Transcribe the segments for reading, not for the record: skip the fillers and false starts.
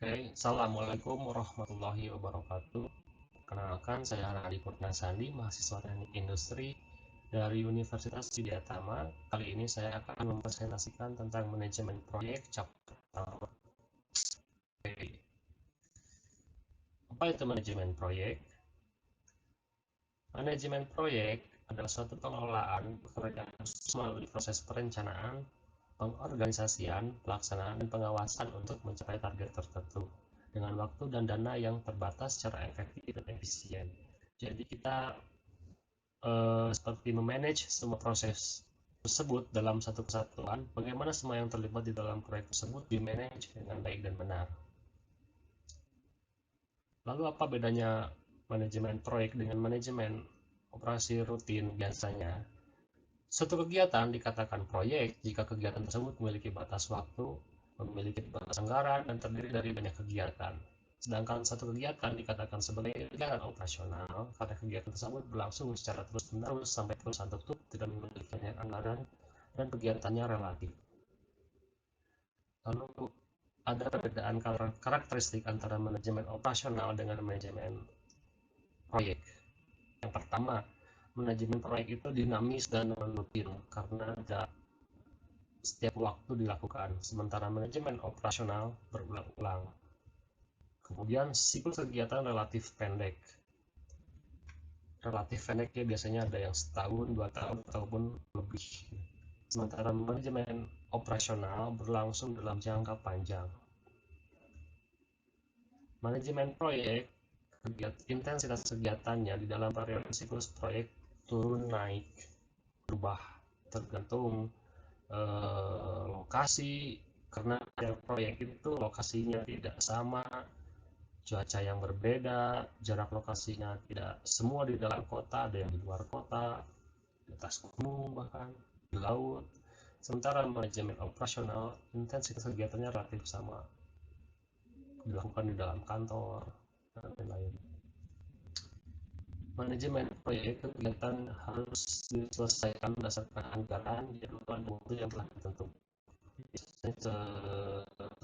Assalamualaikum warahmatullahi wabarakatuh. Kenalkan, saya Hanadi Kurniasandi, mahasiswa Teknik Industri dari Universitas Widyatama. Kali ini saya akan mempresentasikan tentang manajemen proyek chapter pertama. Apa itu manajemen proyek? Manajemen proyek adalah suatu pengelolaan pekerjaan melalui proses perencanaan, pengorganisasian, pelaksanaan, dan pengawasan untuk mencapai target tertentu dengan waktu dan dana yang terbatas secara efektif dan efisien. Jadi kita seperti memanage semua proses tersebut dalam satu kesatuan, bagaimana semua yang terlibat di dalam proyek tersebut dimanage dengan baik dan benar. Lalu apa bedanya manajemen proyek dengan manajemen operasi rutin? Biasanya suatu kegiatan dikatakan proyek jika kegiatan tersebut memiliki batas waktu, memiliki batas anggaran, dan terdiri dari banyak kegiatan. Sedangkan satu kegiatan dikatakan sebagai kegiatan operasional karena kegiatan tersebut berlangsung secara terus-menerus sampai perusahaan tutup, tidak memiliki banyak anggaran, dan kegiatannya relatif. Lalu ada perbedaan karakteristik antara manajemen operasional dengan manajemen proyek. Yang pertama, manajemen proyek itu dinamis dan rutin karena setiap waktu dilakukan, sementara manajemen operasional berulang-ulang. Kemudian siklus kegiatan relatif pendek. Relatif pendeknya biasanya ada yang setahun, 2 tahun, ataupun lebih. Sementara manajemen operasional berlangsung dalam jangka panjang. Manajemen proyek, intensitas kegiatannya di dalam periode siklus proyek turun naik, berubah tergantung lokasi, karena proyek itu lokasinya tidak sama, cuaca yang berbeda, jarak lokasinya tidak semua di dalam kota, ada yang di luar kota, di atas gunung, bahkan di laut. Sementara manajemen operasional, intensitas kegiatannya relatif sama, dilakukan di dalam kantor dan lain-lain. Manajemen proyek kegiatan harus diselesaikan berdasarkan anggaran, jadwal, dan waktu yang telah ditentukan.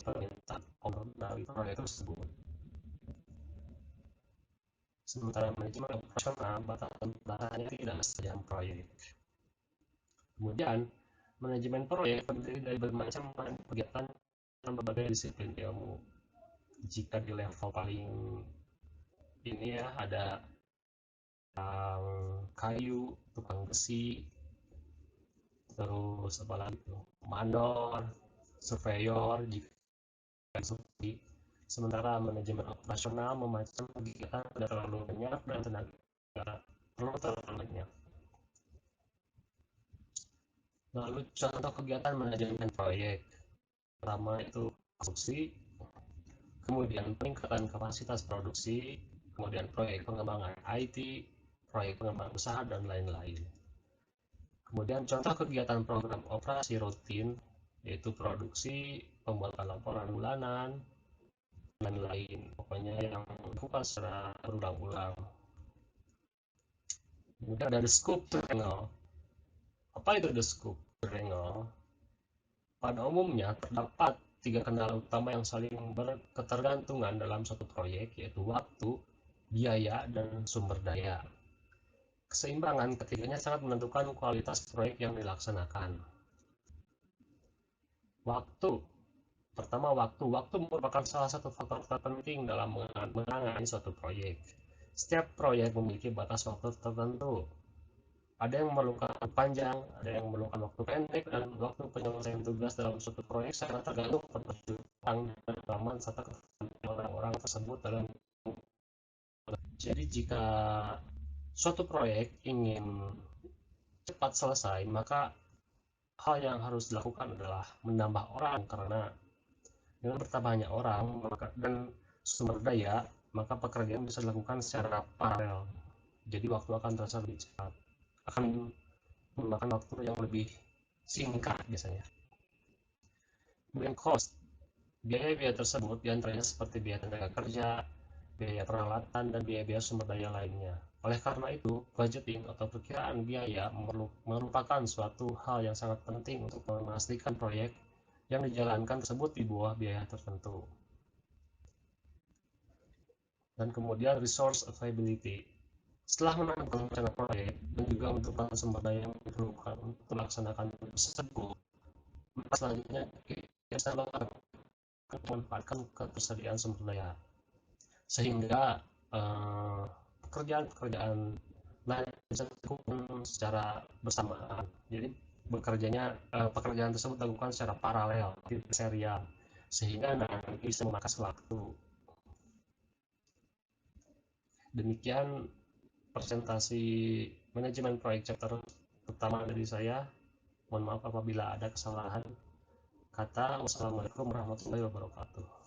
Permintaan owner dari proyek tersebut. Sementara manajemen operasional, batasan tidak sejam proyek. Kemudian, manajemen proyek terdiri dari bermacam kegiatan dan berbagai disiplin ilmu. Jika di level paling ini ya, ada tukang kayu, tukang besi, terus apa lagi tuh, mandor, surveyor, jika seperti. Sementara manajemen operasional memacam kegiatan tidak terlalu banyak dan tenaga perlu terlalu banyak. Lalu contoh kegiatan manajemen proyek. Pertama itu konstruksi, kemudian peningkatan kapasitas produksi, kemudian proyek pengembangan IT, proyek pengembangan usaha, dan lain-lain. Kemudian contoh kegiatan program operasi rutin, yaitu produksi, pembuatan laporan bulanan, dan lain. Pokoknya yang dilakukan secara berulang-ulang. Kemudian ada the scope triangle. Apa itu the scope triangle? Pada umumnya terdapat 3 kendala utama yang saling berketergantungan dalam suatu proyek, yaitu waktu, biaya, dan sumber daya. Keseimbangan ketiganya sangat menentukan kualitas proyek yang dilaksanakan. Waktu. Pertama, waktu merupakan salah satu faktor terpenting dalam menangani suatu proyek. Setiap proyek memiliki batas waktu tertentu. Ada yang memerlukan waktu panjang, ada yang memerlukan waktu pendek, dan waktu penyelesaian tugas dalam suatu proyek sangat tergantung pada perjuangan dan pengalaman serta keterampilan orang-orang tersebut dalam. Jadi jika suatu proyek ingin cepat selesai, maka hal yang harus dilakukan adalah menambah orang, karena dengan bertambahnya orang dan sumber daya, maka pekerjaan bisa dilakukan secara paralel. Jadi waktu akan terasa lebih cepat, akan memakan waktu yang lebih singkat biasanya. Kemudian cost, biaya-biaya tersebut diantaranya seperti biaya tenaga kerja, biaya peralatan, dan biaya-biaya sumber daya lainnya. Oleh karena itu, budgeting atau perkiraan biaya merupakan suatu hal yang sangat penting untuk memastikan proyek yang dijalankan tersebut di bawah biaya tertentu. dan kemudian resource availability. Setelah menentukan rencana proyek dan juga menentukan sumber daya yang diperlukan untuk melaksanakan tersebut, selanjutnya kita memanfaatkan ketersediaan sumber daya sehingga pekerjaan-pekerjaan lain bisa dilakukan secara bersamaan. Jadi pekerjaan tersebut dilakukan secara paralel, tidak serial, sehingga nanti bisa memangkas waktu. Demikian presentasi manajemen proyek chapter pertama dari saya. Mohon maaf apabila ada kesalahan kata. Wassalamualaikum warahmatullahi wabarakatuh.